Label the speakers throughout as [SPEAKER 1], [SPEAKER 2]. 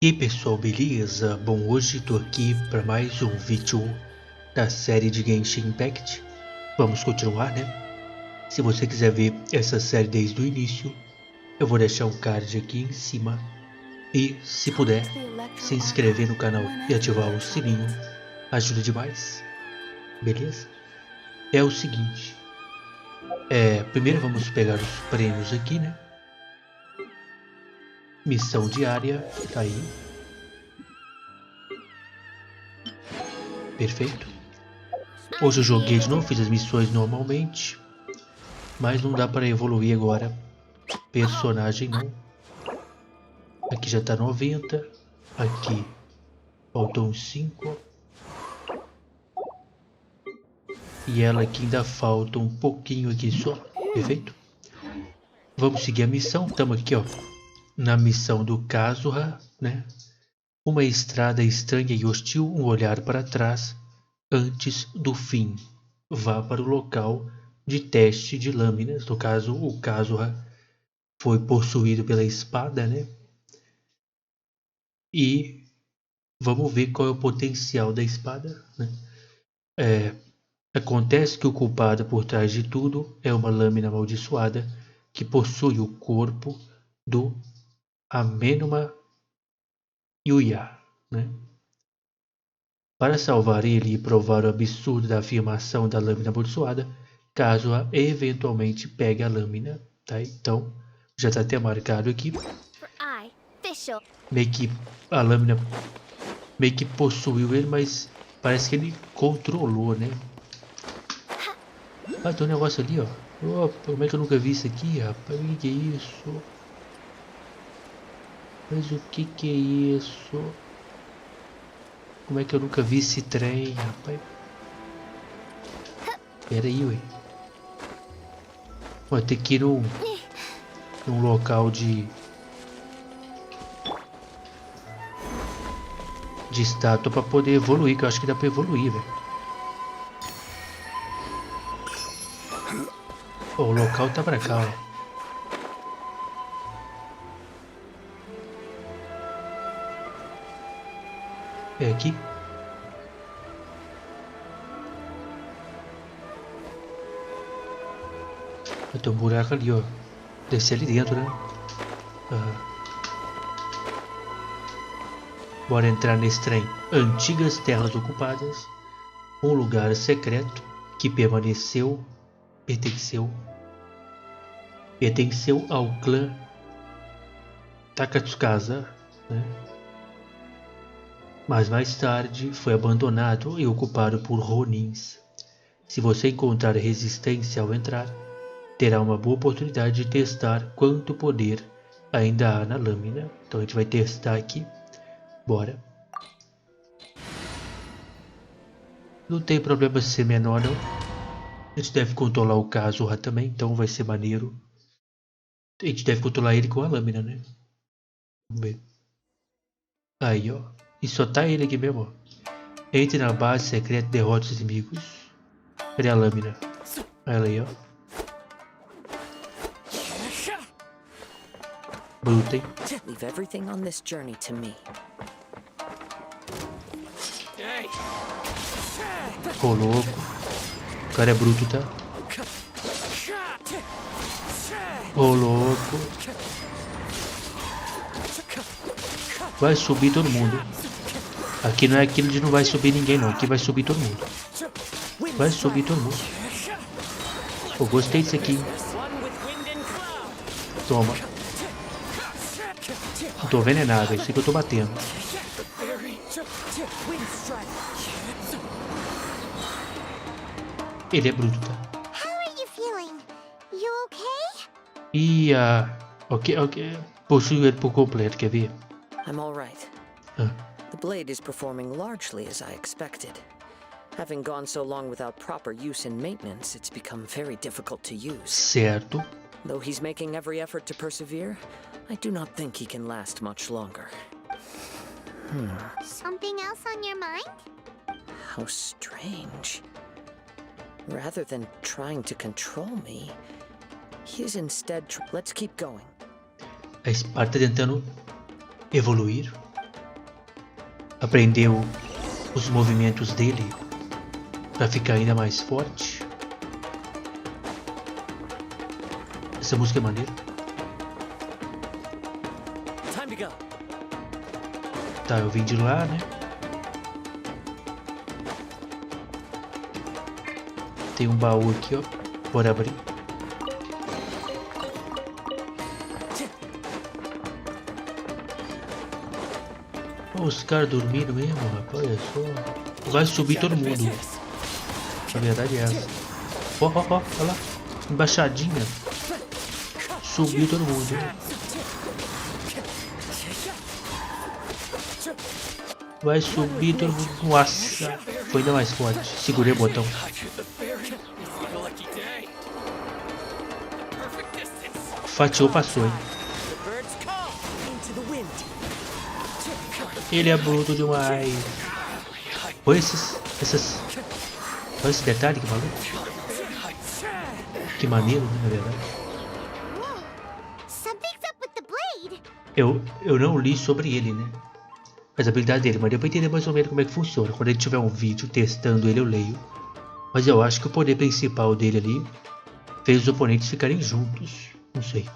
[SPEAKER 1] E aí pessoal, beleza? Bom, hoje tô aqui para mais um vídeo da série de Genshin Impact. Vamos continuar, né? Se você quiser ver essa série desde o início, eu vou deixar um card aqui em cima. E, se puder, se inscrever no canal e ativar o sininho, ajuda demais. Beleza? É o seguinte, primeiro vamos pegar os prêmios aqui, né? Missão diária, tá aí. Perfeito. Hoje eu joguei de novo, fiz as missões normalmente, mas não dá para evoluir agora. Personagem não. Aqui já tá 90. Aqui faltam 5. E ela aqui ainda falta um pouquinho aqui só. Perfeito? Vamos seguir a missão. Estamos aqui, ó, na missão do Kazuha, né? Uma estrada estranha e hostil, um olhar para trás antes do fim. Vá para o local de teste de lâminas. No caso, o Kazuha foi possuído pela espada, né? E vamos ver qual é o potencial da espada, né? Acontece que o culpado por trás de tudo é uma lâmina amaldiçoada que possui o corpo do Amenoma Yuya, né? Para salvar ele e provar o absurdo da afirmação da lâmina amaldiçoada, Kazuha eventualmente pega a lâmina, tá? Então, já está até marcado aqui. Meio que a lâmina meio que possuiu ele, mas parece que ele controlou, né? Ah, tem um negócio ali, ó. Opa, como é que eu nunca vi isso aqui, rapaz? O que é isso? Mas o que é isso? Como é que eu nunca vi esse trem, rapaz? Pera aí, ué. Vou ter que ir num local de estátua pra poder evoluir, que eu acho que dá pra evoluir, velho. Oh, o local tá pra cá, ó. É aqui? Tem um buraco ali, ó. Descer ali dentro, né? Bora entrar nesse trem. Antigas terras ocupadas. Um lugar secreto que pertenceu ao clã Takatsukasa, né? Mas mais tarde foi abandonado e ocupado por Ronins. Se você encontrar resistência ao entrar, terá uma boa oportunidade de testar quanto poder ainda há na lâmina. Então a gente vai testar aqui. Bora. Não tem problema ser menor não. A gente deve controlar o Kazuha também, então vai ser maneiro. A gente deve controlar ele com a lâmina, né? Vamos ver. Aí, ó. E só tá ele aqui mesmo, ó. Entre na base secreta e derrote os inimigos. Cadê a lâmina? Ela aí, ó. Bruta, hein?
[SPEAKER 2] Leave everything on this journey to me.
[SPEAKER 1] Ô, louco. O cara é bruto, tá? Ô, louco. Vai subir todo mundo. Aqui não é aquilo de não vai subir ninguém, não. Aqui vai subir todo mundo. Vai subir todo mundo. Eu gostei disso aqui. Toma. Não tô vendo é nada. Isso que eu tô batendo. Ele é bruto, tá? E ok. Possui ele por completo, quer ver?
[SPEAKER 2] I'm all right. The blade is performing largely as I expected. Having gone so long without proper use and maintenance, it's become very difficult to use.
[SPEAKER 1] Certo.
[SPEAKER 2] Though he's making every effort to persevere, I do not think he can last much longer.
[SPEAKER 3] Something else on your mind?
[SPEAKER 2] How strange. Rather than trying to control me, he is instead let's keep going.
[SPEAKER 1] A espada tá tentando evoluir. aprendeu os movimentos dele para ficar ainda mais forte. Essa música é maneira. Tá, eu vim de lá, né? Tem um baú aqui, ó. Bora abrir. Oh, os caras dormindo mesmo, rapaz. Olha só. Vai subir todo mundo. A verdade é essa. Ó, olha lá. Embaixadinha. Subiu todo mundo. Vai subir todo mundo. Nossa, foi ainda mais forte. Segurei o botão. Fatiou, passou, hein? Ele é bruto demais. Olha olha esse detalhe, que maluco. Que maneiro, né, na verdade. Eu não li sobre ele, né? As habilidades dele, mas deu pra entender mais ou menos como é que funciona. Quando ele tiver um vídeo testando ele, eu leio. Mas eu acho que o poder principal dele ali fez os oponentes ficarem juntos. Não sei.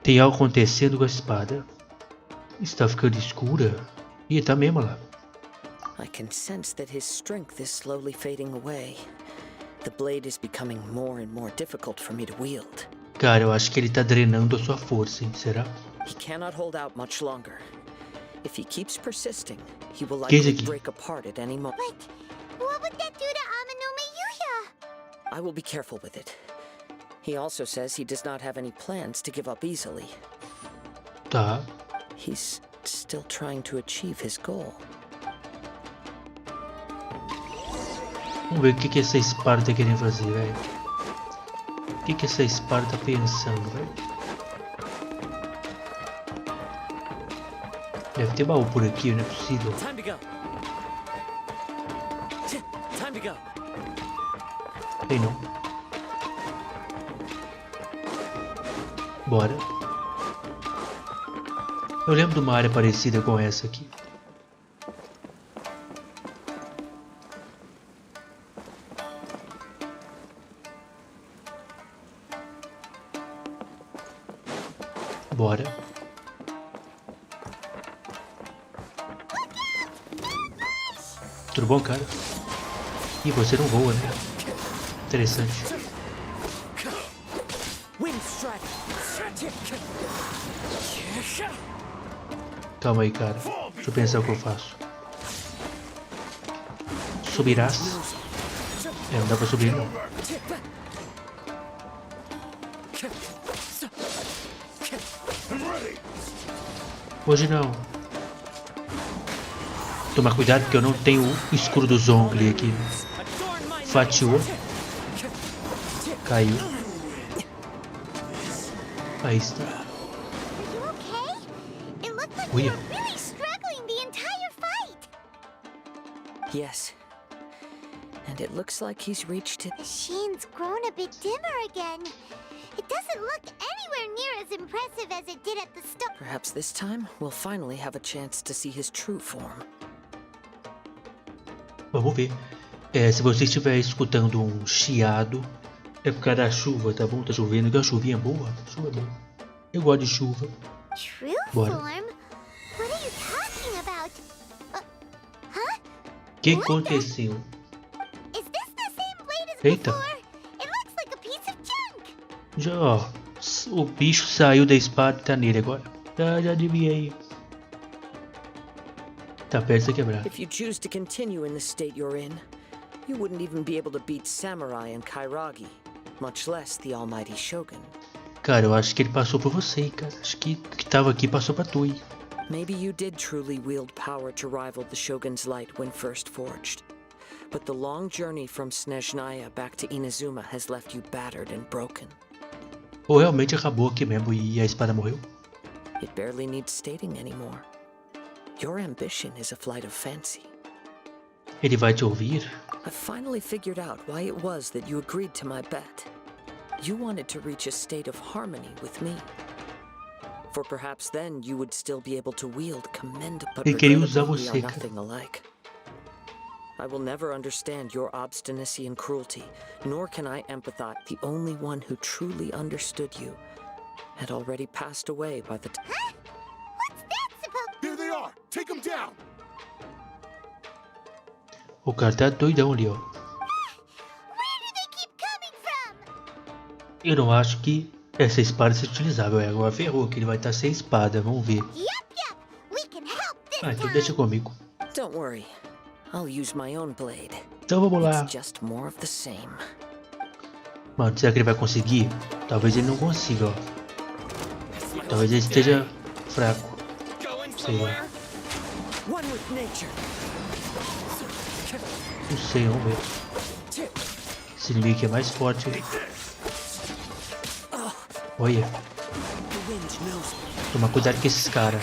[SPEAKER 1] Tem algo acontecendo com a espada. Está ficando escura. Ih, tá mesmo lá.
[SPEAKER 2] I can sense that his strength is slowly fading away. The blade is becoming more and more difficult for me to wield.
[SPEAKER 1] Cara, eu acho que ele tá drenando a sua força, hein? Será?
[SPEAKER 2] He cannot hold out much longer. If he keeps persisting, he will likely break apart at any moment.
[SPEAKER 3] But what would that do to Amanome Yuya?
[SPEAKER 2] I will be careful with it. He also says he does not have any plans to give up easily.
[SPEAKER 1] Tá.
[SPEAKER 2] He's still trying to achieve his goal.
[SPEAKER 1] Vamos ver o que essa espada tá querendo fazer, velho. O que essa espada tá pensando, velho? Deve ter baú por aqui, não é possível. Tem não. Bora. Eu lembro de uma área parecida com essa aqui. Bora. Tudo bom, cara? Ih, você não voa, né? Interessante. Calma aí, cara. Deixa eu pensar o que eu faço. Subirás? É, não dá pra subir, não. Hoje não. Tomar cuidado porque eu não tenho o escudo do Zhongli aqui. Fatiou. Caiu. Aí está. Uia.
[SPEAKER 2] Yes. And it looks like he's reached it.
[SPEAKER 3] Shin's grown a bit dimmer again. It doesn't look anywhere near as impressive as it did at the start.
[SPEAKER 2] Perhaps this time we'll finally have a chance to see his true form.
[SPEAKER 1] Vamos ver. Se você estiver escutando um chiado, é por causa da chuva, tá bom? Tá chovendo, que a chuvinha é boa. Chuva é boa. Eu gosto de chuva.
[SPEAKER 3] True
[SPEAKER 1] Bora.
[SPEAKER 3] form? What are you talking about? Huh?
[SPEAKER 1] O que aconteceu?
[SPEAKER 3] Is this the same blade as
[SPEAKER 1] Eita.
[SPEAKER 3] before? It looks like a piece of junk.
[SPEAKER 1] Já, ó. O bicho saiu da espada e tá nele agora. Já adivinhei. Tá perto de quebrar.
[SPEAKER 2] If you choose to continue in the state you're in, you wouldn't even be able to beat Samurai and Kairagi, much less the almighty Shogun.
[SPEAKER 1] Cara, eu acho que ele passou por você, cara. Acho que o que tava aqui passou pra tu.
[SPEAKER 2] Maybe you did truly wield power to rival the Shogun's light when first forged. But the long journey from Snezhnaya back to Inazuma has left you battered and broken.
[SPEAKER 1] Ou realmente acabou aqui mesmo e a espada morreu?
[SPEAKER 2] It barely needs stating anymore. Your ambition is a flight of fancy.
[SPEAKER 1] Ele vai te ouvir?
[SPEAKER 2] I finally figured out why it was that you agreed to my bet. You wanted to reach a state of harmony with me. For perhaps then you would still be able to wield commendable, but
[SPEAKER 1] Ele queria usar
[SPEAKER 2] regrettably we
[SPEAKER 1] você,
[SPEAKER 2] are
[SPEAKER 1] cara.
[SPEAKER 2] nothing alike. I will never understand your obstinacy and cruelty, nor can I empathize. The only one who truly understood you had already passed away by the time.
[SPEAKER 3] Huh? What's that supposed?
[SPEAKER 4] Here they are! Take them down!
[SPEAKER 1] O cara tá doidão ali, ó.
[SPEAKER 3] Where do they keep coming from?
[SPEAKER 1] Eu não acho que essa espada seja utilizável. Agora ferrou que ele vai estar sem espada. Vamos ver.
[SPEAKER 3] Yup. We can help this
[SPEAKER 1] Ah, então
[SPEAKER 3] time.
[SPEAKER 1] deixa comigo.
[SPEAKER 2] Don't worry, I'll use my own blade.
[SPEAKER 1] Então vamos lá.
[SPEAKER 2] It's just more of the same.
[SPEAKER 1] Mano, será que ele vai conseguir? Talvez ele não consiga, ó. Talvez ele esteja fraco. Sei lá.
[SPEAKER 2] One with nature.
[SPEAKER 1] Não sei, vamos ver. Esse inimigo aqui é mais forte. Olha.
[SPEAKER 2] The wind knows me.
[SPEAKER 1] Toma cuidado com esses caras.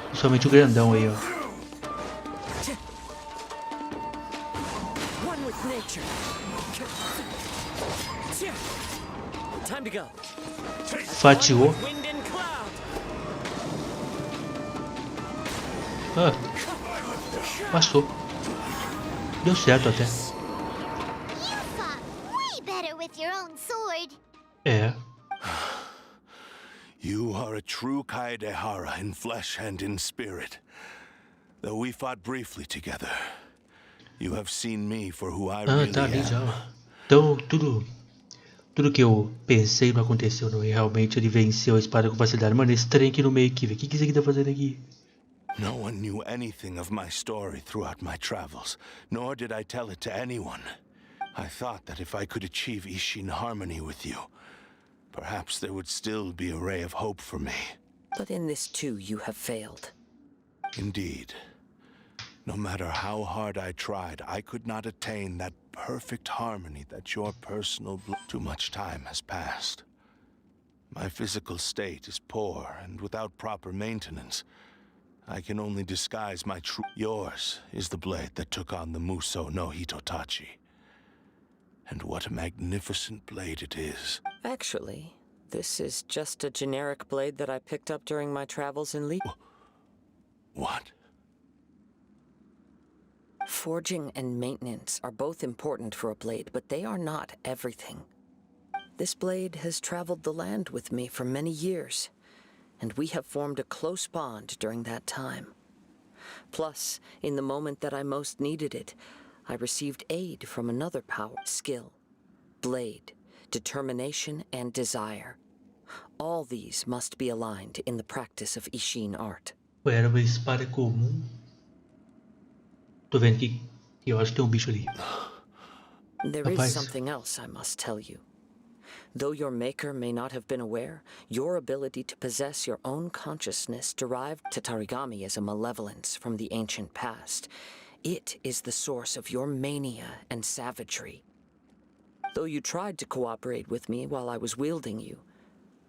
[SPEAKER 1] Principalmente o grandão aí, ó.
[SPEAKER 2] One with nature. Time to go.
[SPEAKER 1] Fatiou.
[SPEAKER 2] Wind and cloud.
[SPEAKER 1] Ah, passou. Deu certo até.
[SPEAKER 3] You fought way better with your own sword.
[SPEAKER 1] É.
[SPEAKER 4] You are a true Kaedehara in flesh and in spirit. Though we fought briefly together, you have seen me for who I
[SPEAKER 1] Ah,
[SPEAKER 4] really
[SPEAKER 1] tá ali já.
[SPEAKER 4] am.
[SPEAKER 1] Ó. Então tudo que eu pensei não aconteceu, não. E realmente ele venceu a espada com facilidade. Mano, esse trem aqui no meio aqui, velho. O que esse aqui tá fazendo aqui?
[SPEAKER 4] No one knew anything of my story throughout my travels, nor did I tell it to anyone. I thought that if I could achieve Ishin harmony with you, perhaps there would still be a ray of hope for me.
[SPEAKER 2] But in this too, you have failed.
[SPEAKER 4] Indeed. No matter how hard I tried, I could not attain that perfect harmony that your personal Too much time has passed. My physical state is poor, and without proper maintenance, I can only disguise my true. Yours is the blade that took on the Muso no Hitotachi. And what a magnificent blade it is.
[SPEAKER 2] Actually, this is just a generic blade that I picked up during my travels in
[SPEAKER 4] What?
[SPEAKER 2] Forging and maintenance are both important for a blade, but they are not everything. This blade has traveled the land with me for many years, and we have formed a close bond during that time. Plus, in the moment that I most needed it, I received aid from another power, skill, blade, determination, and desire. All these must be aligned in the practice of Ishin art.
[SPEAKER 1] Ué, era uma espada comum. Tô vendo que eu acho que tem um bicho ali.
[SPEAKER 2] There is
[SPEAKER 1] Rapaz.
[SPEAKER 2] something else I must tell you. Though your maker may not have been aware, your ability to possess your own consciousness derived to Tatarigami as a malevolence from the ancient past. It is the source of your mania and savagery. Though you tried to cooperate with me while I was wielding you,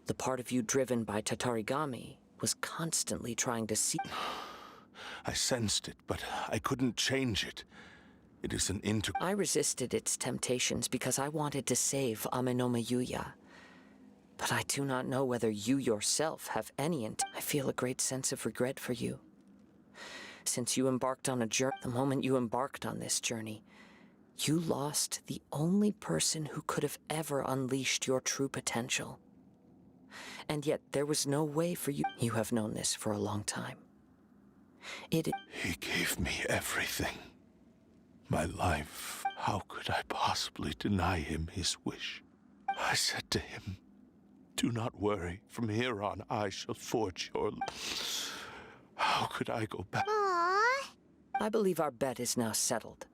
[SPEAKER 2] the part of you driven by Tatarigami was constantly trying to see.
[SPEAKER 4] I sensed it, but I couldn't change it. It is an
[SPEAKER 2] I resisted its temptations because I wanted to save Amenoma Yuya. But I do not know whether you yourself have any I feel a great sense of regret for you. Since you embarked on a journey, the moment you embarked on this journey, you lost the only person who could have ever unleashed your true potential. And yet there was no way for you. You have known this for a long time.
[SPEAKER 4] He gave me everything. My life. How could I possibly deny him his wish? I said to him, "Do not worry. From here on, I shall forge your... How could I go back?"
[SPEAKER 3] Aww.
[SPEAKER 2] I believe our bet is now settled.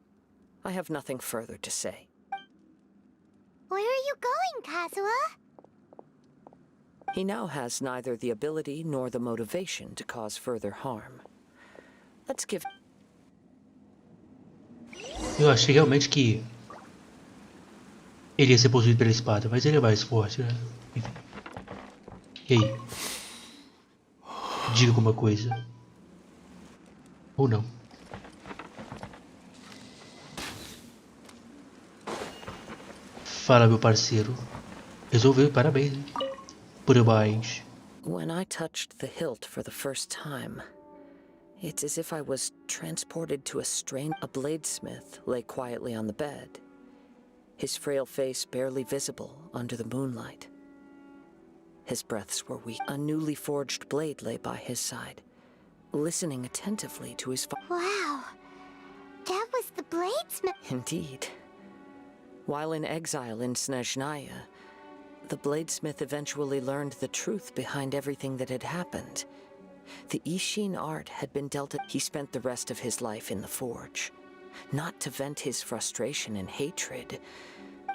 [SPEAKER 2] I have nothing further to say.
[SPEAKER 3] Where are you going, Kazuha?
[SPEAKER 2] He now has neither the ability nor the motivation to cause further harm. Let's give...
[SPEAKER 1] Eu achei realmente que ele ia ser possuído pela espada, mas ele é mais forte, né? Enfim. E aí? Diga alguma coisa. Ou não. Fala, meu parceiro. Resolveu, parabéns, hein? Parabéns.
[SPEAKER 2] When I touched the hilt for the first time, it's as if I was transported to a bladesmith lay quietly on the bed, his frail face barely visible under the moonlight. His breaths were weak. A newly forged blade lay by his side, listening attentively to his
[SPEAKER 3] Wow. That was the bladesmith.
[SPEAKER 2] Indeed. While in exile in Snezhnaya, the bladesmith eventually learned the truth behind everything that had happened. The Ishin art had been dealt at. He spent the rest of his life in the forge, not to vent his frustration and hatred.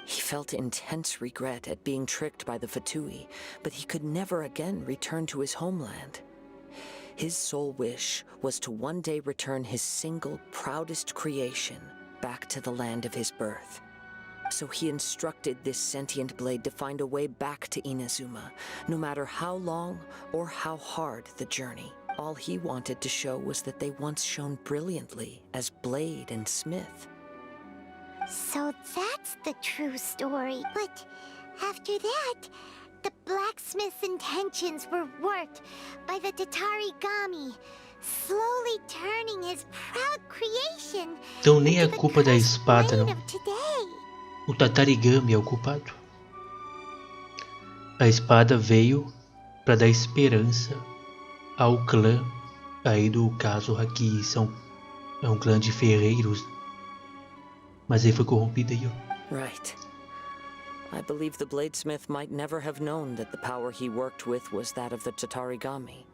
[SPEAKER 2] He felt intense regret at being tricked by the Fatui, but he could never again return to his homeland. His sole wish was to one day return his single, proudest creation back to the land of his birth. So he instructed this sentient blade to find a way back to Inazuma, no matter how long or how hard the journey. All he wanted to show was that they once shone brilliantly as blade and smith.
[SPEAKER 3] So that's the true story. But after that, the blacksmith's intentions were worked by the Tatarigami, slowly turning his proud creation
[SPEAKER 1] Então nem é
[SPEAKER 3] into the
[SPEAKER 1] culpa da
[SPEAKER 3] cursed
[SPEAKER 1] espada,
[SPEAKER 3] blade
[SPEAKER 1] não.
[SPEAKER 3] of today.
[SPEAKER 1] O Tatarigami é o culpado. A espada veio para dar esperança ao clã aí do caso aqui. É um clã de ferreiros. Mas ele foi corrompido aí, ó.
[SPEAKER 2] Right. I believe the bladesmith might never have known that the power he worked with was that of the Tatarigami.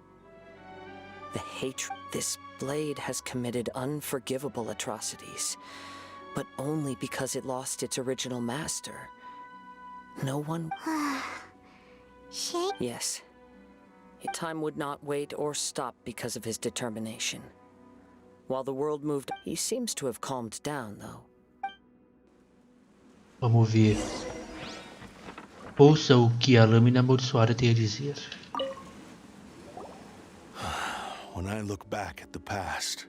[SPEAKER 2] The hatred. This blade has committed unforgivable atrocities, but only because it lost its original master. No one...
[SPEAKER 3] Shame.
[SPEAKER 2] Yes. Time would not wait or stop because of his determination. While the world moved, he seems to have calmed down, though.
[SPEAKER 1] Vamos ver. Ouça o que a lâmina amaldiçoada tem a dizer.
[SPEAKER 4] When I look back at the past,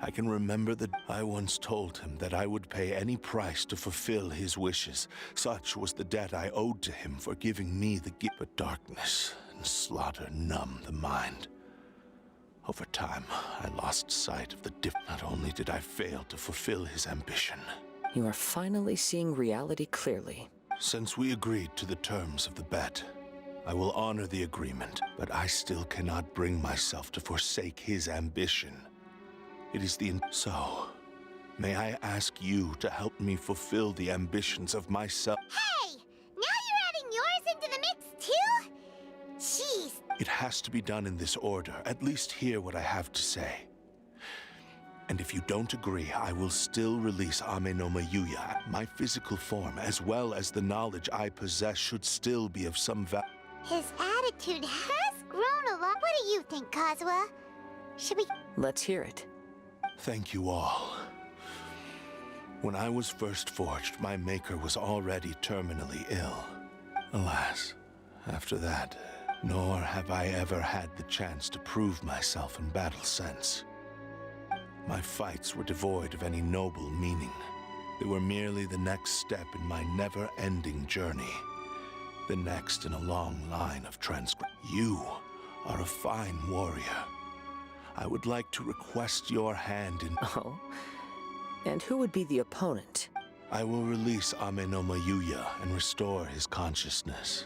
[SPEAKER 4] I can remember that I once told him that I would pay any price to fulfill his wishes. Such was the debt I owed to him for giving me the gift. But darkness and slaughter numb the mind. Over time, I lost sight of the Not only did I fail to fulfill his ambition.
[SPEAKER 2] You are finally seeing reality clearly.
[SPEAKER 4] Since we agreed to the terms of the bet, I will honor the agreement, but I still cannot bring myself to forsake his ambition. It is So, may I ask you to help me fulfill the ambitions of myself?
[SPEAKER 3] Hey! Now you're adding yours into the mix, too? Jeez.
[SPEAKER 4] It has to be done in this order. At least hear what I have to say. And if you don't agree, I will still release Ame no Mayuya. My physical form, as well as the knowledge I possess, should still be of some value.
[SPEAKER 3] His attitude has grown a lot. What do you think, Kazuha? Should we...
[SPEAKER 2] Let's hear it.
[SPEAKER 4] Thank you all. When I was first forged, my maker was already terminally ill. Alas, after that, nor have I ever had the chance to prove myself in battle since. My fights were devoid of any noble meaning. They were merely the next step in my never-ending journey. The next in a long line of transgression. You are a fine warrior. I would like to request your hand in...
[SPEAKER 2] Oh? And who would be the opponent?
[SPEAKER 4] I will release Ame no Mayuya and restore his consciousness.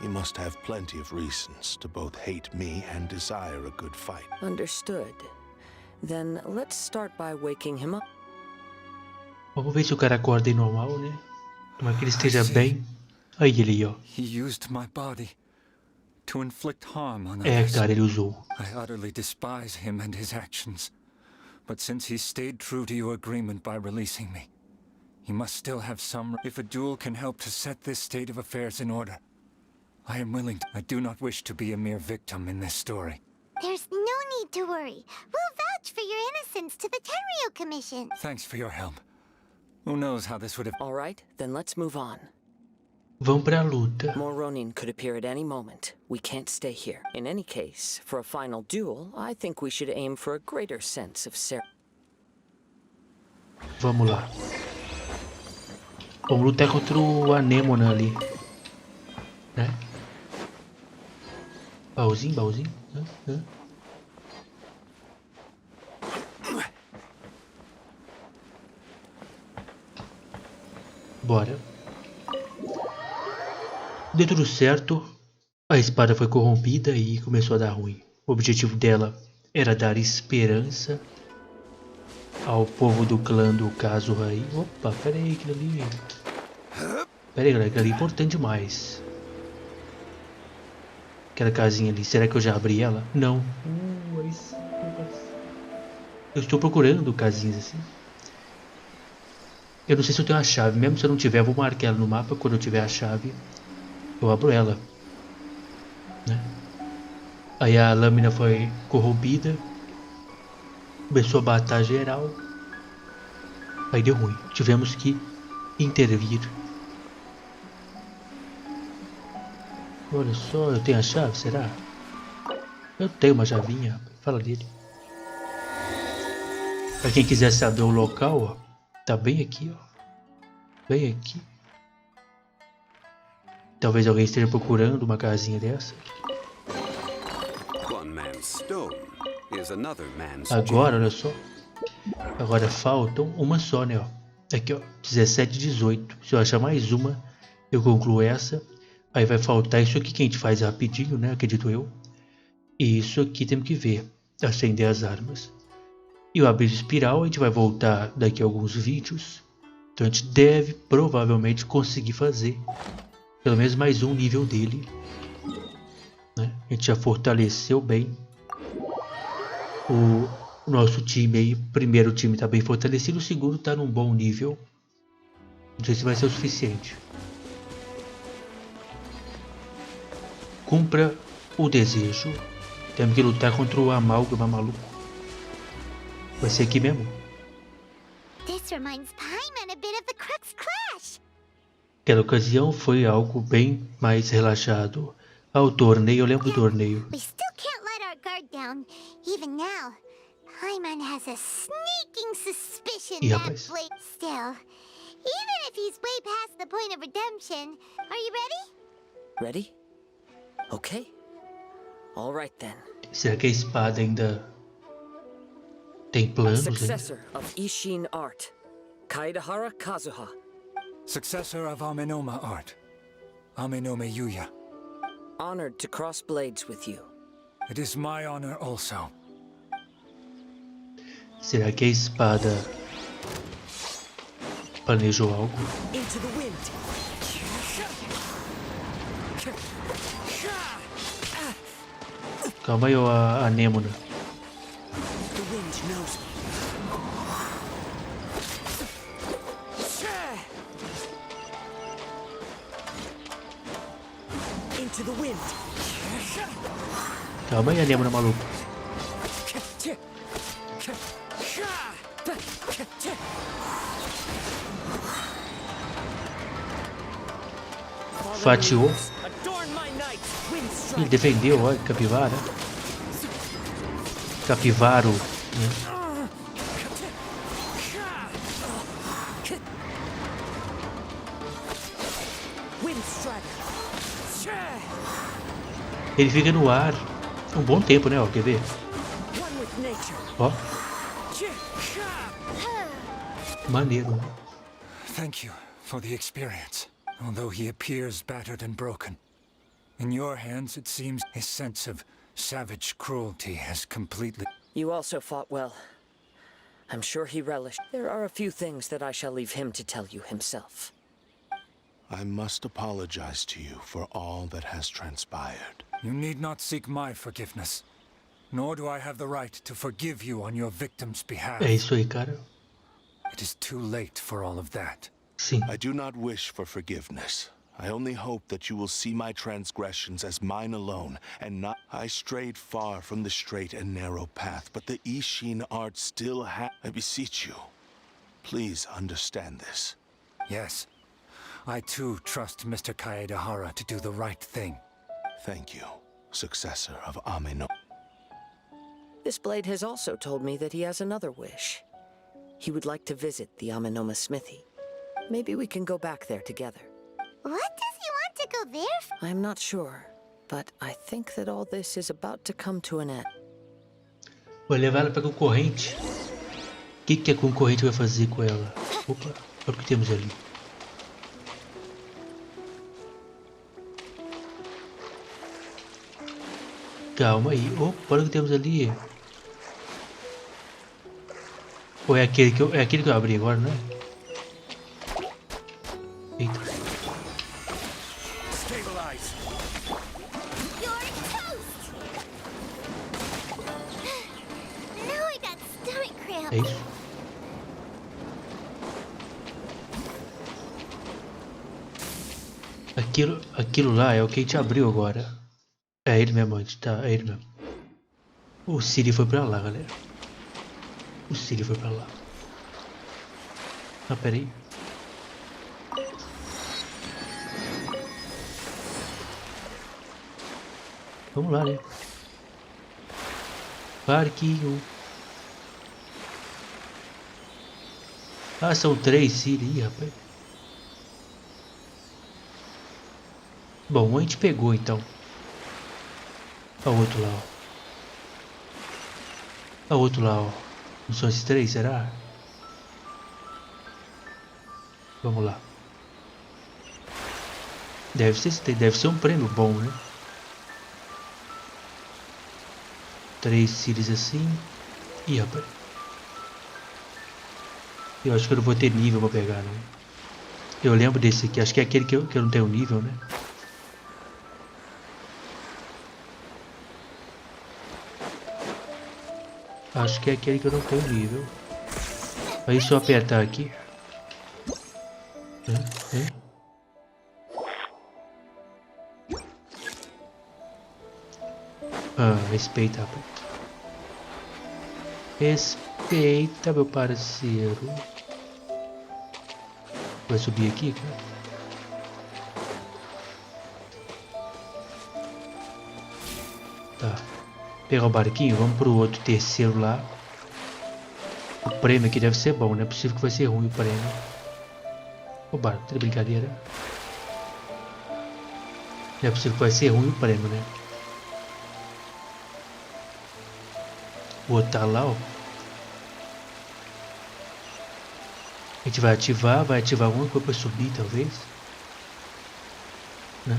[SPEAKER 4] He must have plenty of reasons to both hate me and desire a good fight.
[SPEAKER 2] Understood. Then let's start by waking him up.
[SPEAKER 1] Vamos ver se o cara acorda normal, né? Tomara que ele esteja bem. Aí ele, ó.
[SPEAKER 5] He used my body to inflict harm on
[SPEAKER 1] É,
[SPEAKER 5] others.
[SPEAKER 1] cara, ele usou.
[SPEAKER 5] I utterly despise him and his actions. But since he stayed true to your agreement by releasing me, he must still have some... If a duel can help to set this state of affairs in order, I am willing to... I do not wish to be a mere victim in this story.
[SPEAKER 3] There's no need to worry. We'll vouch for your innocence to the Tenryo Commission.
[SPEAKER 5] Thanks for your help. Who knows how this would have...
[SPEAKER 2] All right, then let's move on.
[SPEAKER 1] Vamos pra luta.
[SPEAKER 2] More Ronin could appear at any moment. We can't stay here. In any case, for a final duel, I think we should aim for a greater sense of
[SPEAKER 1] Vamos lá. Vamos lutar contra o Anemona ali, né? Baúzinho, baúzinho. Bora. Deu tudo certo. A espada foi corrompida e começou a dar ruim. O objetivo dela era dar esperança ao povo do clã do Kazuha. Opa, pera aí, aquilo ali. Pera aí, galera, aquilo ali é importante demais. Aquela casinha ali, será que eu já abri ela? Não. Aí sim. Eu estou procurando casinhas assim. Eu não sei se eu tenho a chave. Mesmo se eu não tiver, eu vou marcar ela no mapa. Quando eu tiver a chave, eu abro ela, né? Aí a lâmina foi corrompida. Começou a batalha geral. Aí deu ruim. Tivemos que intervir. Olha só, eu tenho a chave, será? Eu tenho uma chavinha. Fala dele. Pra quem quiser saber o local, ó, tá bem aqui, ó. Bem aqui. Talvez alguém esteja procurando uma casinha dessa. Agora, olha só. Agora faltam uma só, né, ó. Aqui, ó, 17 e 18. Se eu achar mais uma, eu concluo essa. Aí vai faltar isso aqui que a gente faz rapidinho, né, acredito eu. E isso aqui temos que ver. Acender as armas. E o abrir espiral a gente vai voltar daqui a alguns vídeos. Então a gente deve provavelmente conseguir fazer pelo menos mais um nível dele, né? A gente já fortaleceu bem o nosso time aí. O primeiro time está bem fortalecido, o segundo está num bom nível. Não sei se vai ser o suficiente. Cumpra o desejo. Temos que lutar contra o amálgama maluco. Vai ser aqui mesmo.
[SPEAKER 3] This reminds Paimon a bit of the Crux Clash.
[SPEAKER 1] Aquela ocasião foi algo bem mais relaxado. Ao torneio, eu lembro do torneio.
[SPEAKER 3] We still can't let our guard down. Even now, Paimon has a sneaking suspicion
[SPEAKER 1] Ih,
[SPEAKER 3] that
[SPEAKER 1] rapaz.
[SPEAKER 3] Blade still. Even if he's way past the point of redemption. Are you ready?
[SPEAKER 2] Ready? Okay. All right then.
[SPEAKER 1] Será que a espada ainda tem planos, hein?
[SPEAKER 2] Successor of Ishin Art, Kaedahara Kazuha.
[SPEAKER 5] Successor of Amenoma art, Amenome Yuya.
[SPEAKER 2] Honored to cross blades with you.
[SPEAKER 5] It is my honor also.
[SPEAKER 1] Será que a espada planejou algo?
[SPEAKER 2] Into the wind.
[SPEAKER 1] Calma aí, ó, a anêmona.
[SPEAKER 2] The wind knows me. Into the wind.
[SPEAKER 1] Calma aí, anêmona maluco. Fatiou.
[SPEAKER 2] Adorn my night, wind
[SPEAKER 1] Ele
[SPEAKER 2] strike.
[SPEAKER 1] defendeu, olha, capivara. Capivaro, né?
[SPEAKER 2] Wind strider.
[SPEAKER 1] Ele fica no ar um bom tempo, né? Ó, quer ver?
[SPEAKER 2] One with nature.
[SPEAKER 1] Ó, maneiro, né?
[SPEAKER 5] Thank you for the experience, although he appears battered and broken. In your hands, it seems his sense of savage cruelty has completely...
[SPEAKER 2] You also fought well. I'm sure he relished. There are a few things that I shall leave him to tell you himself.
[SPEAKER 4] I must apologize to you for all that has transpired.
[SPEAKER 5] You need not seek my forgiveness, nor do I have the right to forgive you on your victim's behalf.
[SPEAKER 1] É isso aí, cara.
[SPEAKER 5] It is too late for all of that.
[SPEAKER 1] Sim.
[SPEAKER 4] I do not wish for forgiveness. I only hope that you will see my transgressions as mine alone, and not... I strayed far from the straight and narrow path, but the Ishin art still I beseech you, please understand this.
[SPEAKER 5] Yes, I too trust Mr. Kaedahara to do the right thing.
[SPEAKER 4] Thank you, successor of Ameno.
[SPEAKER 2] This blade has also told me that he has another wish. He would like to visit the Amenoma smithy. Maybe we can go back there together.
[SPEAKER 3] What does he want to go there for?
[SPEAKER 2] I'm not sure. but I think that all this is about to come to an end.
[SPEAKER 1] Vou levar ela pra concorrente. O que a concorrente vai fazer com ela? Opa, olha o que temos ali. Calma aí. Opa, olha o que temos ali. Ou é aquele que eu abri agora, né? Eita.
[SPEAKER 5] Stabilize.
[SPEAKER 3] You're toast! Now I got stomach cramps.
[SPEAKER 1] É isso? Aquilo lá é o que a gente abriu agora. É ele mesmo, tá? É ele mesmo. O Siri foi pra lá, galera. O Siri foi pra lá. Ah, pera aí. Vamos lá, né? Parquinho. Ah, são 3 Siri. Ih, rapaz. Bom, a gente pegou então. Olha o outro lá, ó. Olha o outro lá, ó. Não são esses 3, será? Vamos lá. Deve ser um prêmio bom, né? 3 Siris assim. Ih, rapaz. Eu acho que eu não vou ter nível pra pegar, não. Eu lembro desse aqui. Acho que é aquele que eu não tenho nível, né? Acho que é aquele que eu não tenho nível. Aí se eu apertar aqui. Ah, respeita, rapaz. Respeita, meu parceiro. Vai subir aqui, cara? Tá. Pegar o barquinho, vamos pro outro terceiro lá. O prêmio aqui deve ser bom, não é possível que vai ser ruim o prêmio. Ô barco, tá de brincadeira? Não é possível que vai ser ruim o prêmio, né? O outro tá lá, ó. A gente vai ativar alguma coisa pra subir, talvez. Né?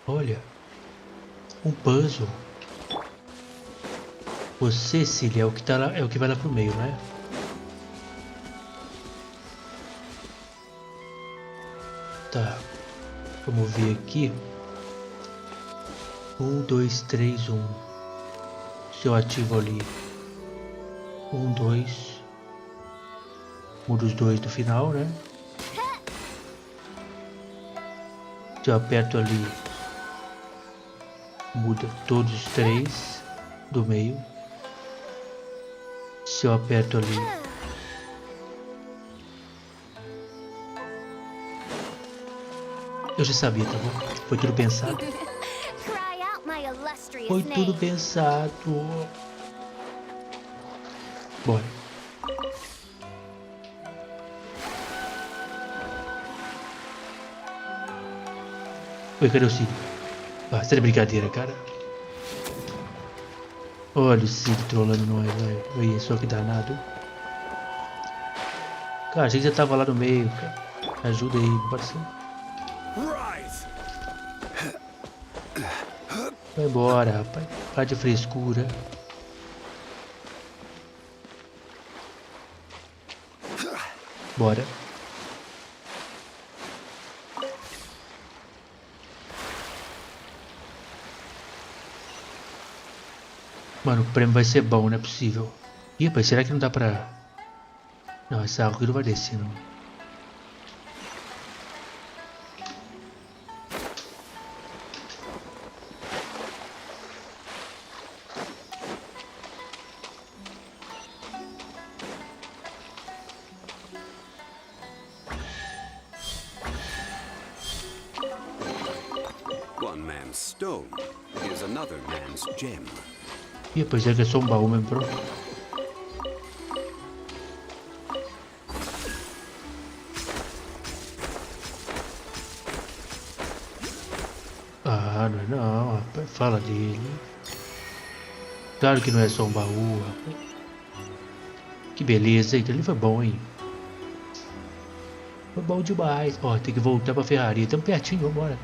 [SPEAKER 1] Olha, um puzzle. Você, Cília, é o que tá lá, é o que vai lá pro meio, né? Tá. Vamos ver aqui. 1, 2, 3, 1. Se eu ativo ali 1, 2. Muda os 2 do final, né? Se eu aperto ali, muda todos os 3 do meio. Se eu aperto ali, eu já sabia, tá bom? Foi tudo pensado.
[SPEAKER 3] Cry out, my illustrious
[SPEAKER 1] Foi tudo
[SPEAKER 3] name.
[SPEAKER 1] pensado. Bora. Oi, cadê o Cid? Ah, você é brincadeira, cara. Olha o Cid trollando nós, velho. Olha só que danado. Cara, achei que você tava lá no meio, cara. Ajuda aí, meu parceiro.
[SPEAKER 5] Rise.
[SPEAKER 1] Vai embora, rapaz. Para de frescura. Bora. Mano, o prêmio vai ser bom, não é possível. Ih, rapaz, será que não dá pra... Não, essa água aqui não vai descer, não.
[SPEAKER 6] One man's stone is another man's gem.
[SPEAKER 1] Ih, rapaz, é que é só um baú mesmo, pronto. Ah, não é não, rapaz. Fala dele. Claro que não é só um baú, rapaz. Que beleza, hein? Ele foi bom, hein? Foi bom demais. Ó, tem que voltar pra ferraria. Tamo pertinho, vambora.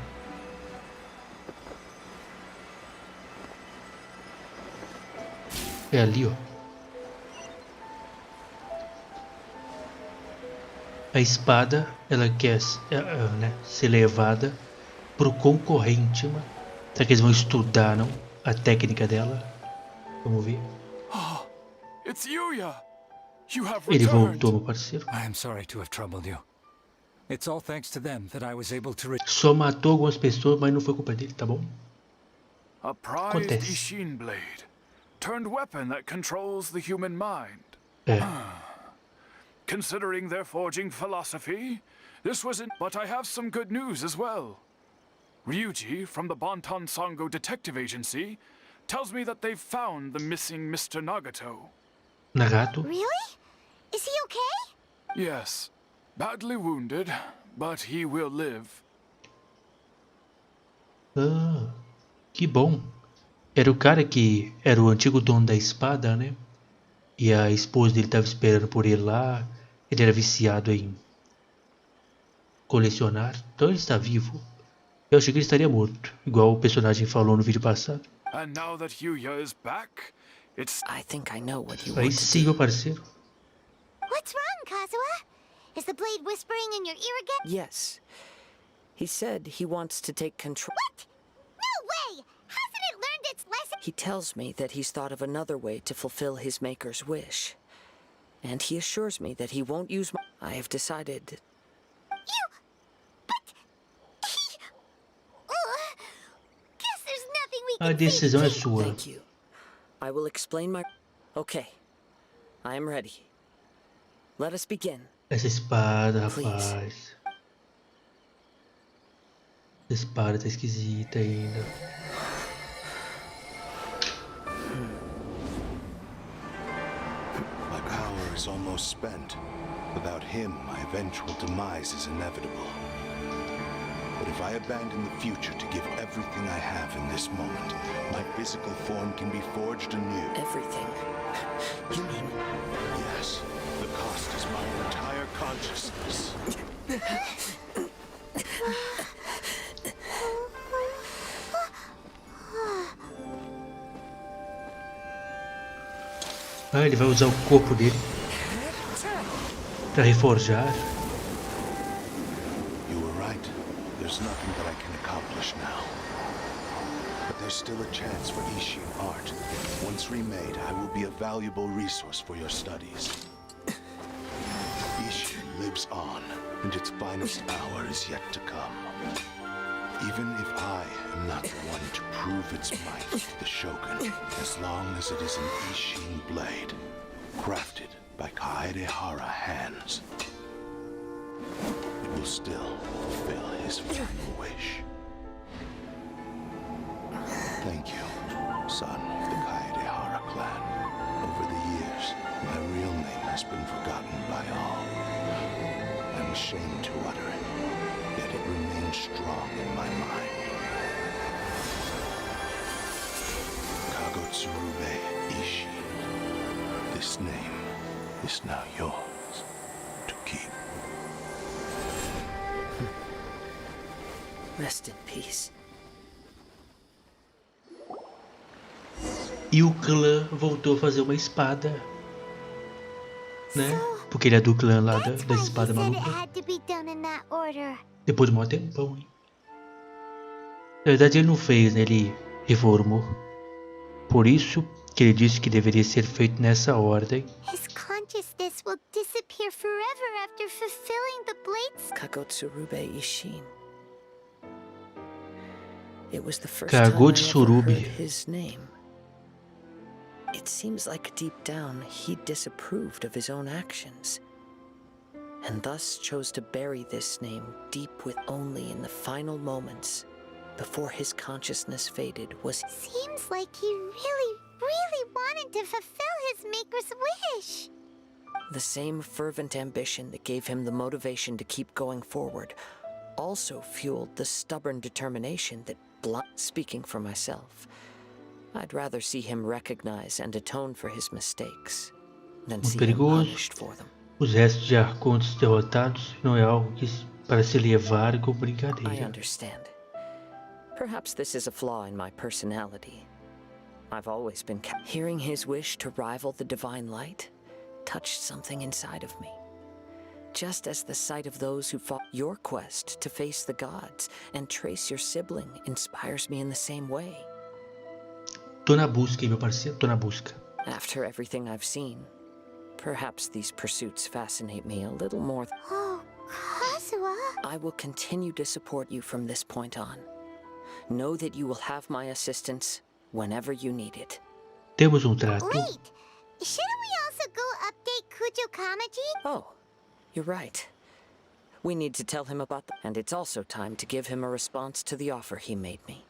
[SPEAKER 1] É ali, ó. A espada, ela quer né, ser levada pro concorrente, mano. Será que eles vão estudar, não? A técnica dela? Vamos ver.
[SPEAKER 7] It's Yuya! You have
[SPEAKER 1] Ele
[SPEAKER 7] returned!
[SPEAKER 1] voltou, meu parceiro.
[SPEAKER 5] I am sorry to have troubled you. It's all thanks to them that I was able to
[SPEAKER 1] Só matou algumas pessoas, mas não foi culpa dele, tá bom?
[SPEAKER 7] A prized
[SPEAKER 1] Acontece.
[SPEAKER 7] Ishin blade. Turned weapon that controls the human mind.
[SPEAKER 1] É.
[SPEAKER 7] Considering their forging philosophy, this was but I have some good news as well. Ryuji, from the Bonton Songo Detective Agency, tells me that they've found the missing Mr. Nagato.
[SPEAKER 1] Nagato.
[SPEAKER 3] Really? Is he okay?
[SPEAKER 7] Yes, badly wounded, but he will live.
[SPEAKER 1] Ah, que bom. Era o cara que era o antigo dono da espada, né? E a esposa dele tava esperando por ele lá. Ele era viciado em colecionar. Então ele está vivo. Eu achei que ele estaria morto, igual o personagem falou no vídeo passado.
[SPEAKER 7] And now that Yuya is back, it's
[SPEAKER 2] I think I know what you
[SPEAKER 1] Aí
[SPEAKER 2] want to
[SPEAKER 1] sim,
[SPEAKER 2] do.
[SPEAKER 1] meu parceiro.
[SPEAKER 3] What's wrong, Kazuha? Is the blade whispering in your ear again?
[SPEAKER 2] Yes. He said he wants to take control.
[SPEAKER 3] What? No way! Hasn't it learned its lesson?
[SPEAKER 2] He tells me that he's thought of another way to fulfill his maker's wish. And he assures me that he won't use my... I have decided...
[SPEAKER 3] Guess there's nothing we
[SPEAKER 1] A
[SPEAKER 3] can say.
[SPEAKER 1] decisão é sua.
[SPEAKER 2] Thank you. I will explain my... Okay. I am ready. Let us begin.
[SPEAKER 1] Essa espada,
[SPEAKER 2] Please.
[SPEAKER 1] rapaz. Essa espada tá esquisita ainda.
[SPEAKER 4] My power is almost spent. Without him, my eventual demise is inevitable. But if I abandon the future to give everything I have in this moment, my physical form can be forged anew.
[SPEAKER 2] Everything. You mean...
[SPEAKER 4] Yes, the cost is my entire consciousness.
[SPEAKER 1] Ah, ele vai usar o corpo dele pra reforjar.
[SPEAKER 4] You were right. There's nothing that I can accomplish now. But there's still a chance for Ishin art. Once remade, I will be a valuable resource for your studies. Ishin lives on, and its finest hour is yet to come. Even if I am not the one to prove its might to the Shogun, as long as it is an Ishin blade, crafted by Kaedehara hands, it will still fulfill his final wish. Thank you, son of the Kaedehara clan. Over the years, my real name has been forgotten by all. I'm ashamed to utter it, yet it remains strong in my mind. Kagotsurube Ishin. This name is now yours to keep.
[SPEAKER 2] Rest in peace.
[SPEAKER 1] E o clã voltou a fazer uma espada, né? Porque ele é do clã lá da
[SPEAKER 3] That's why he
[SPEAKER 1] espada
[SPEAKER 3] said it
[SPEAKER 1] maluca.
[SPEAKER 3] had to be done in that order.
[SPEAKER 1] Depois de um tempão, hein? Na verdade ele não fez, né? Ele reformou. Por isso que ele disse que deveria ser feito nessa ordem.
[SPEAKER 3] His consciousness will disappear forever after fulfilling the blade's...
[SPEAKER 2] Kagotsurube Ishin. It was the first time I ever
[SPEAKER 1] Kagotsurube.
[SPEAKER 2] heard his name. It seems like deep down he disapproved of his own actions, and thus chose to bury this name deep with only in the final moments, before his consciousness faded, was...
[SPEAKER 3] Seems like he really wanted to fulfill his maker's wish.
[SPEAKER 2] The same fervent ambition that gave him the motivation to keep going forward also fueled the stubborn determination that Speaking for myself, I'd rather see him recognize and atone for his mistakes than
[SPEAKER 1] Muito
[SPEAKER 2] see him
[SPEAKER 1] perigoso.
[SPEAKER 2] punished for them.
[SPEAKER 1] Os restos de arcontes derrotados não é algo que para se levar como
[SPEAKER 2] I
[SPEAKER 1] brincadeira.
[SPEAKER 2] understand. Perhaps this is a flaw in my personality. I've always been hearing his wish to rival the divine light touched something inside of me. Just as the sight of those who fought your quest to face the gods and trace your sibling inspires me in the same way.
[SPEAKER 1] Tô na busca, hein, meu parceiro? Tô na busca.
[SPEAKER 2] After everything I've seen, perhaps these pursuits fascinate me a little more.
[SPEAKER 3] Oh, Kazuha.
[SPEAKER 2] I will continue to support you from this point on. Know that you will have my assistance whenever you need it.
[SPEAKER 1] Temos trato.
[SPEAKER 3] Wait, shouldn't we also go update Kujo Kamaji?
[SPEAKER 2] Oh, you're right. We need to tell him about that. And it's also time to give him a response to the offer he made me.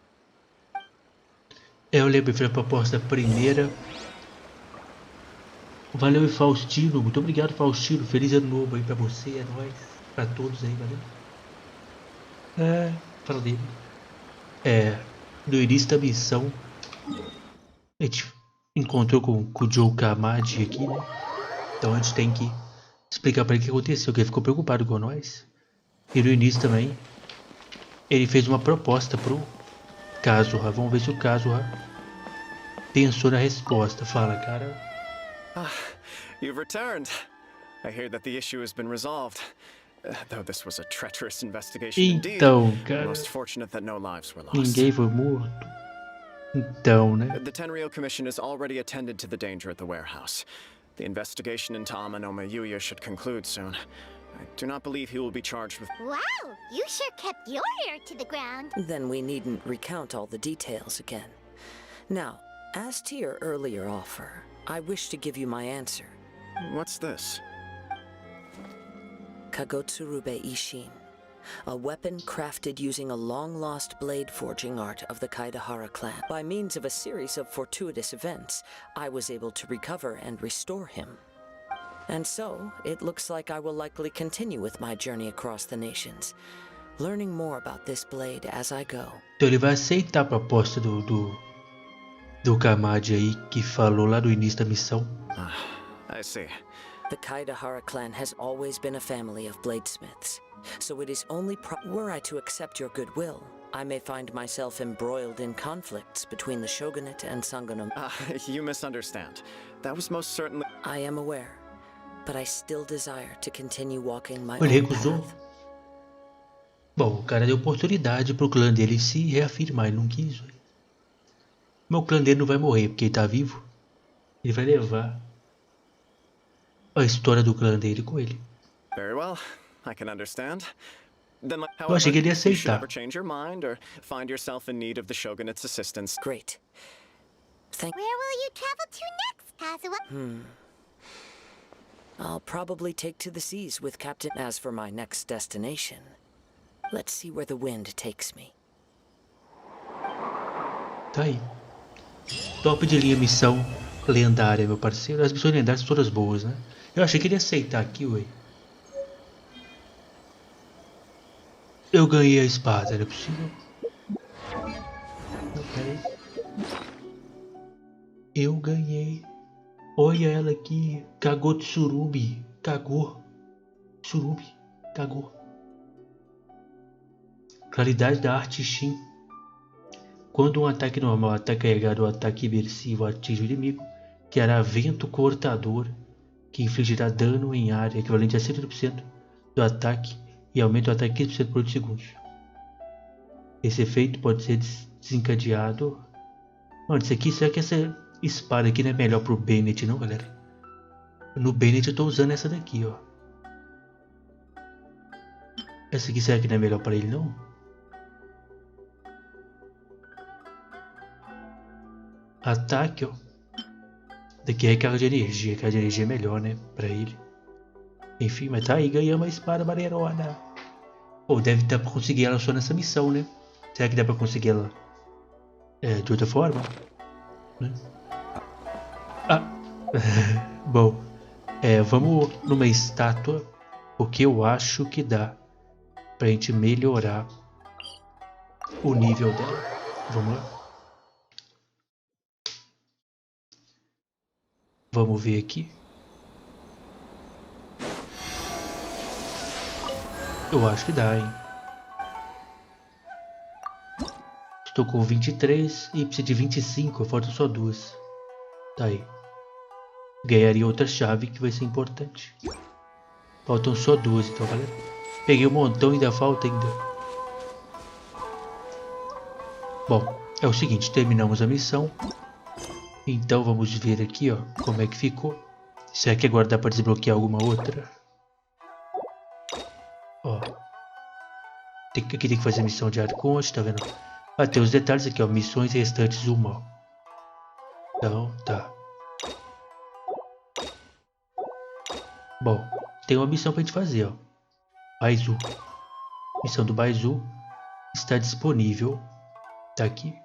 [SPEAKER 1] Eu lembro que a proposta primeira. Valeu, Faustino. Muito obrigado, Faustino. Feliz ano novo aí pra você, é nóis. Pra todos aí, valeu. Fala dele. No início da missão, a gente encontrou com o Joe Kamadi aqui, né? Então a gente tem que explicar pra ele o que aconteceu, que ele ficou preocupado com nós. E no início também, ele fez uma proposta pro Kazuha. Vamos ver se o Kazuha pensou na resposta. Fala, cara.
[SPEAKER 8] You've returned. I hear that the issue has been resolved. Though this was a treacherous investigation indeed.
[SPEAKER 1] Então, cara,
[SPEAKER 8] Most fortunate that no lives were lost.
[SPEAKER 1] ninguém foi morto. Então, né?
[SPEAKER 8] The Tenryou Commission has already attended to the danger at the warehouse. The investigation into Amanoma Yuya should conclude soon. I do not believe he will be charged with...
[SPEAKER 3] Wow, you sure kept your ear to the ground.
[SPEAKER 2] Then we needn't recount all the details again. Now, as to your earlier offer, I wish to give you my answer.
[SPEAKER 8] What's this?
[SPEAKER 2] Kagotsurube Ishin, a weapon crafted using a long-lost blade forging art of the Kaidahara clan. By means of a series of fortuitous events, I was able to recover and restore him. And so, it looks like I will likely continue with my journey across the nations, learning more about this blade as I go.
[SPEAKER 1] Então ele vai aceitar a proposta do Kamadi aí, que falou lá no início da missão.
[SPEAKER 8] I see.
[SPEAKER 2] The Kaidahara clan has always been a family of bladesmiths, so it is only were I to accept your goodwill, I may find myself embroiled in conflicts between the shogunate and Sangono.
[SPEAKER 8] You misunderstand. That was most certainly...
[SPEAKER 2] I am aware, but I still desire to continue walking my
[SPEAKER 1] Ele
[SPEAKER 2] own
[SPEAKER 1] recusou.
[SPEAKER 2] path.
[SPEAKER 1] Bom, o cara deu oportunidade pro clã dele se reafirmar, ele não quis. Meu clã dele não vai morrer porque ele tá vivo. Ele vai levar a história do clã dele com ele.
[SPEAKER 8] Very well. I can understand. Then,
[SPEAKER 1] Eu achei que ele ia
[SPEAKER 8] you should
[SPEAKER 1] aceitar.
[SPEAKER 8] ever change your mind or find yourself in need of the shogunate's assistance.
[SPEAKER 2] Great. Thank.
[SPEAKER 3] Where will you travel to next, Kazuha?
[SPEAKER 2] I'll probably take to the seas with Captain. As for my next destination, let's see where the wind takes me.
[SPEAKER 1] Tá aí. Top de linha missão lendária, meu parceiro. As missões lendárias são todas boas, né? Eu achei que ele ia aceitar aqui, ué. Eu ganhei a espada, não é possível? Não, peraí. Eu ganhei. Olha ela aqui. Cagou de surubi. Cagou. Surubi. Cagou. Claridade da arte Shin. Quando um ataque normal, ataque carregado ou ataque imersivo atinge o inimigo, criará vento cortador que infligirá dano em área equivalente a 100% do ataque e aumenta o ataque 15% por 8 segundos. Esse efeito pode ser desencadeado... Mano, isso aqui, será que essa espada aqui não é melhor pro Bennett não, galera? No Bennett eu tô usando essa daqui, ó. Essa aqui será que não é melhor pra ele não? Ataque, ó. Daqui é recarga de energia. Recarga de energia é melhor, né? Pra ele. Enfim, mas tá aí. Ganhamos a espada maneirona. Ou deve dar pra conseguir ela só nessa missão, né? Será que dá pra conseguir ela de outra forma? Né? Bom. Vamos numa estátua. Porque eu acho que dá pra gente melhorar o nível dela. Vamos lá. Vamos ver aqui. Eu acho que dá, hein? Estou com 23 e preciso de 25. Faltam só 2. Tá aí. Ganharia outra chave que vai ser importante. Faltam só 2 então, galera. Peguei um montão e ainda falta ainda. Bom, é o seguinte. Terminamos a missão. Então vamos ver aqui, ó, como é que ficou. Será que agora dá para desbloquear alguma outra? Ó. Aqui tem que fazer a missão de Arconte, tá vendo? Ah, tem os detalhes aqui, ó. Missões restantes do mal. Então, tá. Bom, tem uma missão pra gente fazer, ó. Baizu. Missão do Baizu está disponível. Tá aqui.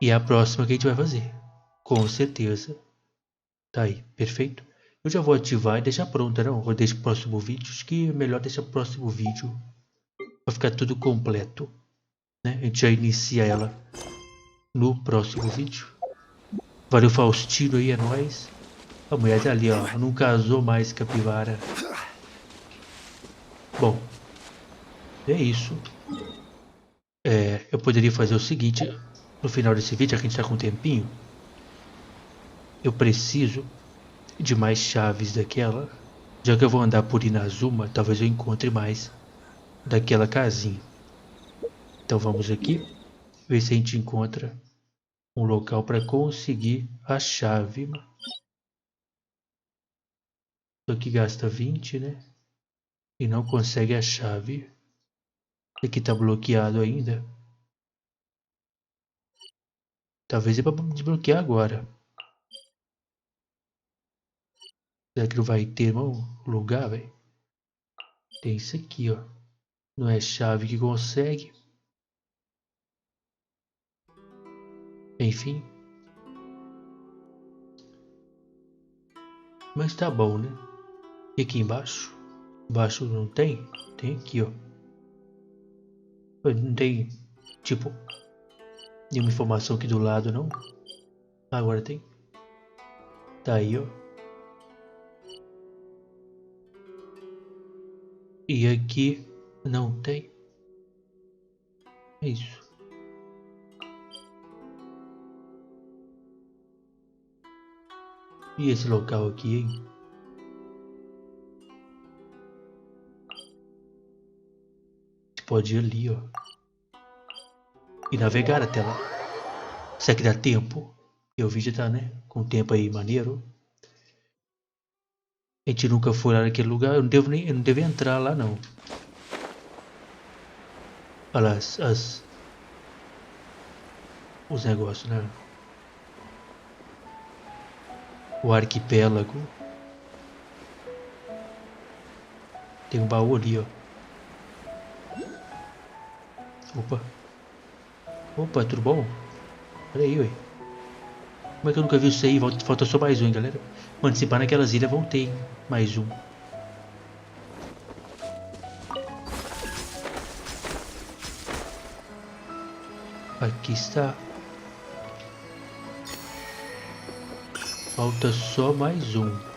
[SPEAKER 1] E é a próxima que a gente vai fazer. Com certeza. Tá aí, perfeito. Eu já vou ativar e deixar pronta, não? Vou deixar pro próximo vídeo. Acho que é melhor deixar pro próximo vídeo. Pra ficar tudo completo. Né? A gente já inicia ela no próximo vídeo. Valeu, Faustino aí, é nóis. A mulher tá ali, ó. Não casou mais, capivara. Bom. É isso. Eu poderia fazer o seguinte. No final desse vídeo, já que a gente tá com um tempinho. Eu preciso de mais chaves daquela. Já que eu vou andar por Inazuma, talvez eu encontre mais daquela casinha. Então vamos aqui. Ver se a gente encontra um local para conseguir a chave. Isso aqui gasta 20, né? E não consegue a chave. Isso aqui tá bloqueado ainda. Talvez é para desbloquear agora. Será que não vai ter um lugar, velho? Tem isso aqui, ó. Não é chave que consegue. Enfim. Mas tá bom, né? E aqui embaixo? Embaixo não tem? Tem aqui, ó. Não tem, tipo, nenhuma informação aqui do lado, não? Agora tem. Tá aí, ó. E aqui não tem. É isso. E esse local aqui, hein? Pode ir ali, ó. E navegar até lá. Será que dá tempo? E o vídeo tá, né? Com tempo aí maneiro. A gente nunca foi lá naquele lugar. Eu não devo entrar lá, não. Olha lá, os negócios, né? O arquipélago. Tem um baú ali, ó. Opa. Opa, tudo bom? Olha aí, ué. Como é que eu nunca vi isso aí? Falta só mais um, hein, galera? Mano, se pá naquelas ilhas vão ter, hein? Mais um. Aqui está. Falta só mais um.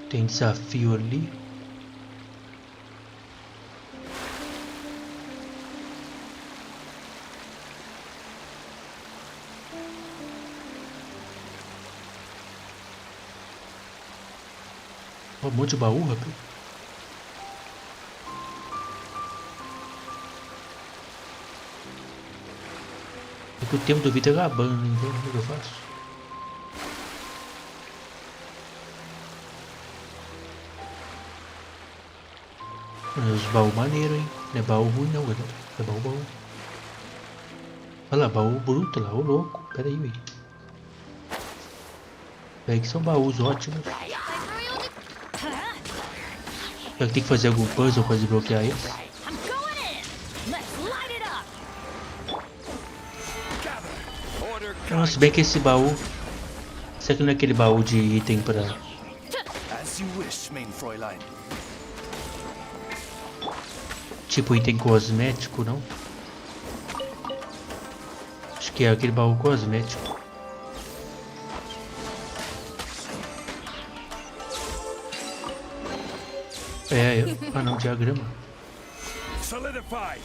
[SPEAKER 1] Tem desafio ali. Um monte de baú, rapaz. É que o tempo do vídeo tá acabando, então o que eu faço? Os baús maneiros, hein? Não é baú ruim não, galera. É baú bom. Olha lá, baú bruto lá, ô louco. Pera aí, velho. Pera aí que são baús ótimos. Será que tem que fazer algum puzzle para desbloquear eles? Nossa, bem que esse baú Será que não é aquele baú de item pra...
[SPEAKER 4] As you wish, mein Fräulein.
[SPEAKER 1] Tipo item cosmético, não? Acho que é aquele baú cosmético. Ah não, diagrama.
[SPEAKER 4] Solidify.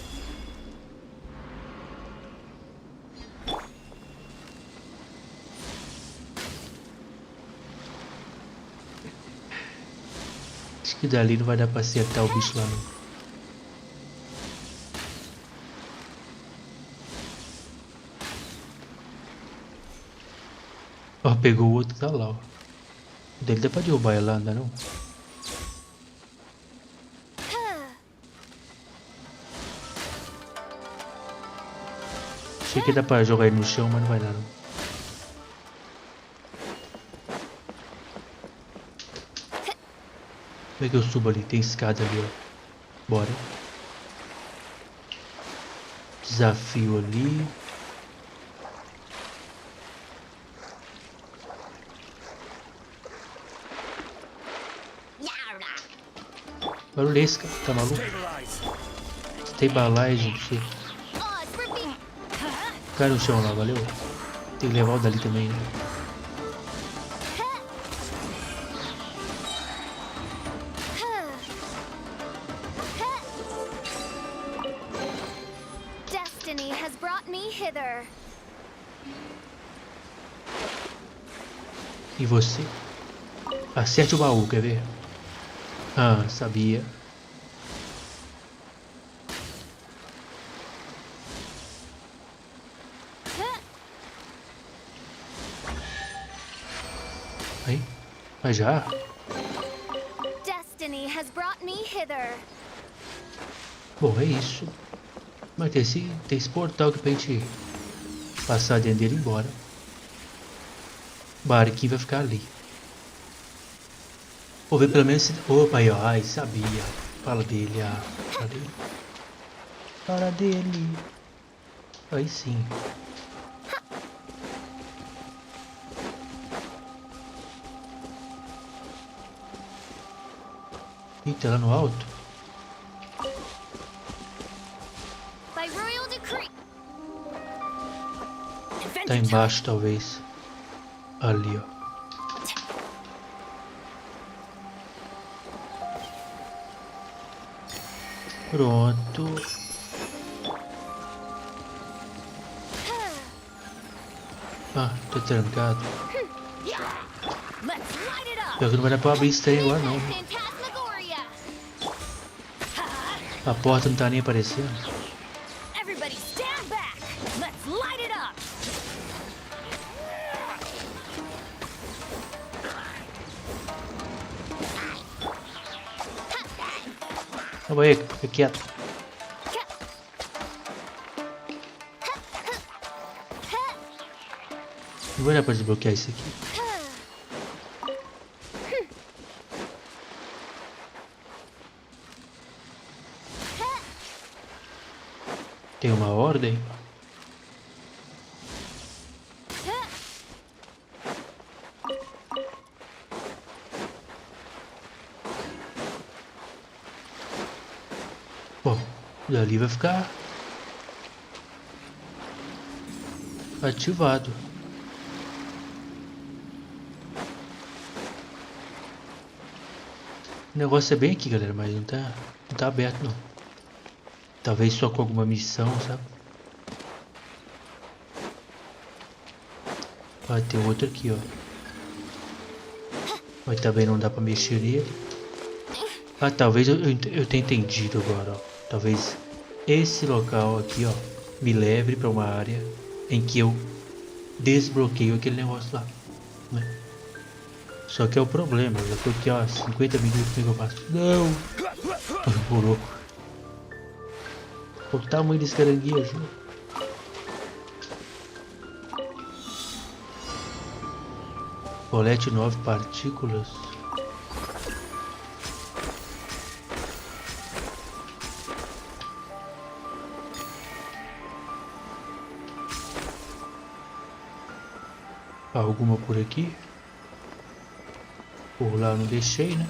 [SPEAKER 1] Acho que dali não vai dar pra acertar o bicho lá não. Ó, pegou o outro que tá lá, ó. O dele dá pra derrubar ele lá, não dá não? Achei que dá pra jogar ele no chão, mas não vai dar não. Como é que eu subo ali? Tem escada ali, ó. Bora. Desafio ali. Barulhesca, tá maluco? Stabilize, não sei. Cai no chão lá, valeu? Tem que levar o dali também, né?
[SPEAKER 3] Destiny has brought me hither.
[SPEAKER 1] E você? Acerte o baú, quer ver? Ah, sabia. Aí, mas já?
[SPEAKER 3] Destiny has brought me hither.
[SPEAKER 1] Bom, é isso. Mas tem esse portal aqui pra gente passar dentro dele e ir embora. O barquinho vai ficar ali. Vou ver pelo menos se... Opa, aí, ó. Ai, sabia. Fala dele, ah. Fala dele. Fala dele. Aí sim. Eita, lá no alto.
[SPEAKER 3] By royal decree.
[SPEAKER 1] Tá embaixo, talvez. Ali, ó. Pronto. Ah, tá trancado. Pior que não vai dar pra abrir isso aí agora não.
[SPEAKER 3] Phantasmagoria.
[SPEAKER 1] A porta não tá nem aparecendo.
[SPEAKER 3] Everybody stand back. Let's light it up.
[SPEAKER 1] Calma aí, fica quieto. Não vai dar pra desbloquear isso aqui. Tem uma ordem? Bom, dali vai ficar ativado. O negócio é bem aqui, galera, mas não tá aberto não. Talvez só com alguma missão, sabe? Ah, tem outro aqui, ó. Mas também não dá pra mexer nele. Ah, talvez eu tenha entendido agora, ó. Talvez esse local aqui, ó, me leve pra uma área em que eu desbloqueio aquele negócio lá, né? Só que é o problema, eu já tô aqui, ó, 50 minutos, como é que eu faço? Não! Burou. Olha o tamanho desse caranguejo. Colete 9 partículas. Alguma por aqui? Por lá eu não deixei, né?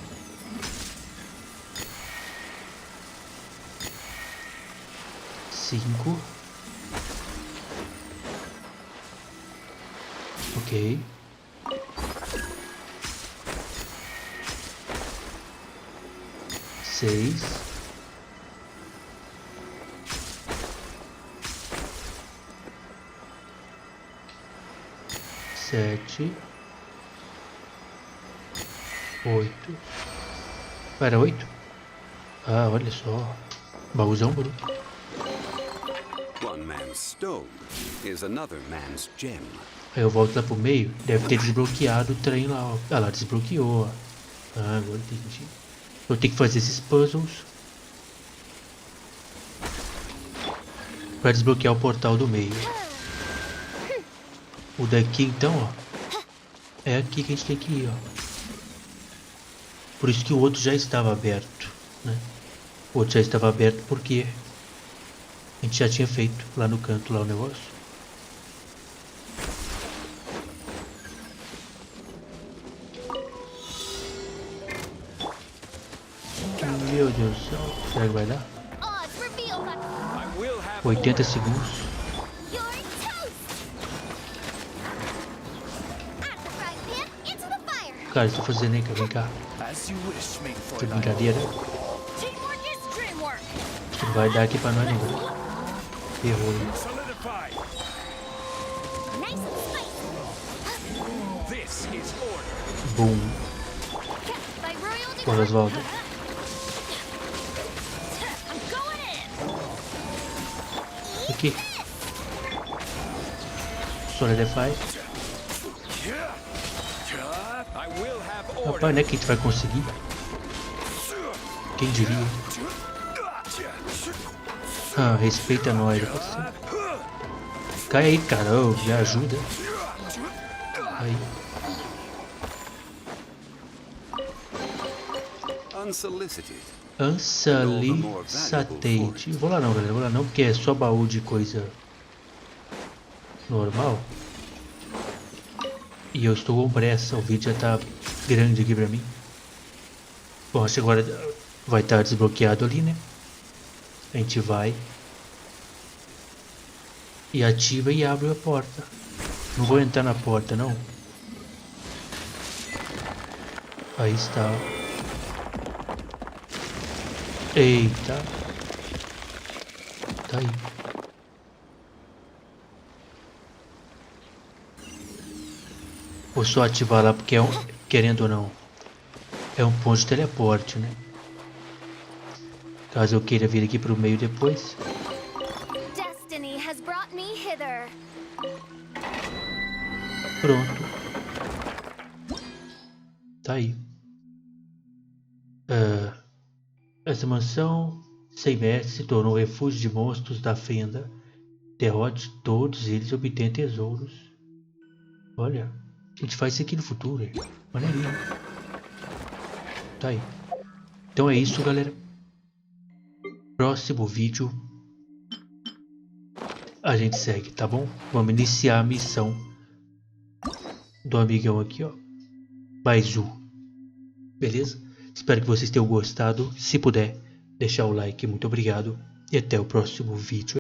[SPEAKER 1] Cinco. Ok. Seis. Sete. Oito. Era 8? Ah, olha só. Baúzão bruto.
[SPEAKER 6] One man's stone is another man's gem.
[SPEAKER 1] Aí eu volto lá pro meio. Deve ter desbloqueado o trem lá, ó. Ah lá, desbloqueou, ó. Ah, agora entendi. Eu tenho que fazer esses puzzles pra desbloquear o portal do meio. O daqui então, ó. É aqui que a gente tem que ir, ó. Por isso que o outro já estava aberto, né? O outro já estava aberto porque a gente já tinha feito lá no canto lá o negócio. Meu Deus do céu, será que vai dar?
[SPEAKER 3] Oz, reveal that
[SPEAKER 1] 80 segundos.
[SPEAKER 3] you're toast! Out of the frying pan, into the fire!
[SPEAKER 1] Cara, estou fazendo aí, cara, vem cá. Que brincadeira.
[SPEAKER 3] Teamwork is dreamwork!
[SPEAKER 1] Acho que não vai dar aqui pra nós, né, cara? Errou, hein?
[SPEAKER 3] Nice and spicy!
[SPEAKER 1] Boom.
[SPEAKER 3] Kept by royal decree.
[SPEAKER 1] Bora, Osvaldo.
[SPEAKER 3] I'm going in!
[SPEAKER 1] Aqui. Solidify. Rapaz, né, que a gente vai conseguir? Quem diria? Ah, respeita nós, parceiro. Cai aí, cara, oh, me ajuda. Aí.
[SPEAKER 6] Unsolicited.
[SPEAKER 1] Unsolicited. Vou lá não, galera, vou lá não, porque é só baú de coisa normal. E eu estou com pressa, o vídeo já tá grande aqui pra mim. Bom, acho que agora vai estar desbloqueado ali, né? A gente vai e ativa e abre a porta. Não vou entrar na porta, não. Aí está. Eita. Tá aí. Vou só ativar lá porque é um, querendo ou não, é um ponto de teleporte, né? Caso eu queira vir aqui pro meio depois.
[SPEAKER 3] Destiny has brought me hither.
[SPEAKER 1] Pronto. Tá aí. Essa mansão sem mestre se tornou refúgio de monstros da fenda. Derrote todos eles e obtém tesouros. Olha, a gente faz isso aqui no futuro, hein? Maneirinho. Tá aí. Então é isso, galera. Próximo vídeo a gente segue, tá bom? Vamos iniciar a missão do amigão aqui, ó. Mais um. Beleza? Espero que vocês tenham gostado. Se puder, deixar o like. Muito obrigado. E até o próximo vídeo.